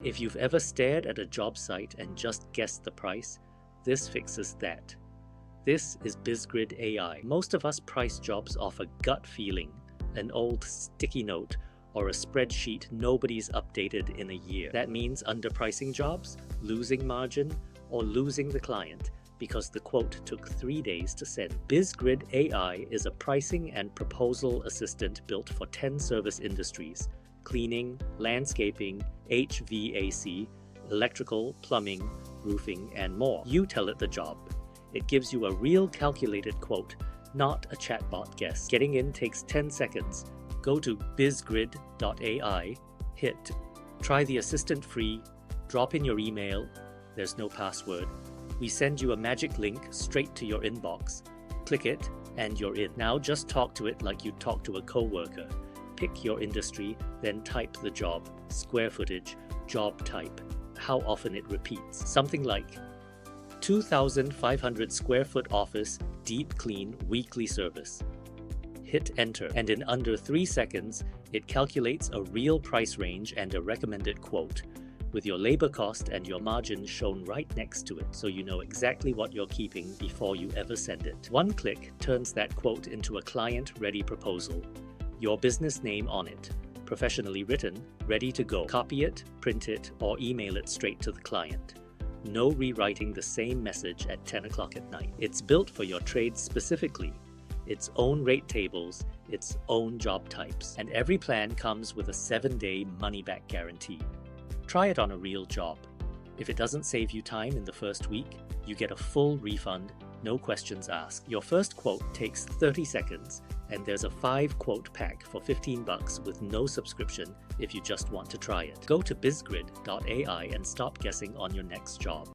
If you've ever stared at a job site and just guessed the price, this fixes that. This is BizGrid AI. Most of us price jobs off a gut feeling, an old sticky note, or a spreadsheet nobody's updated in a year. That means underpricing jobs, losing margin, or losing the client because the quote took 3 days to send. BizGrid AI is a pricing and proposal assistant built for 10 service industries: cleaning, landscaping, HVAC, electrical, plumbing, roofing, and more. You tell it the job. It gives you a real calculated quote, not a chatbot guess. Getting in takes 10 seconds. Go to BizGrid.ai, hit try the assistant free, drop in your email, there's no password. We send you a magic link straight to your inbox. Click it and you're in. Now just talk to it like you'd talk to a coworker. Pick your industry, then type the job, square footage, job type, how often it repeats. Something like 2,500 square foot office, deep clean, weekly service. Hit enter, and in under 3 seconds, it calculates a real price range and a recommended quote, with your labor cost and your margin shown right next to it, so you know exactly what you're keeping before you ever send it. One click turns that quote into a client-ready proposal. Your business name on it, professionally written, ready to go. Copy it, print it, or email it straight to the client. No rewriting the same message at 10 o'clock at night. It's built for your trade specifically. Its own rate tables, its own job types, and every plan comes with a 7-day money-back guarantee. Try it on a real job. If it doesn't save you time in the first week, you get a full refund, no questions asked. Your first quote takes 30 seconds, and there's a 5-quote pack for $15 with no subscription if you just want to try it. Go to BizGrid.ai and stop guessing on your next job.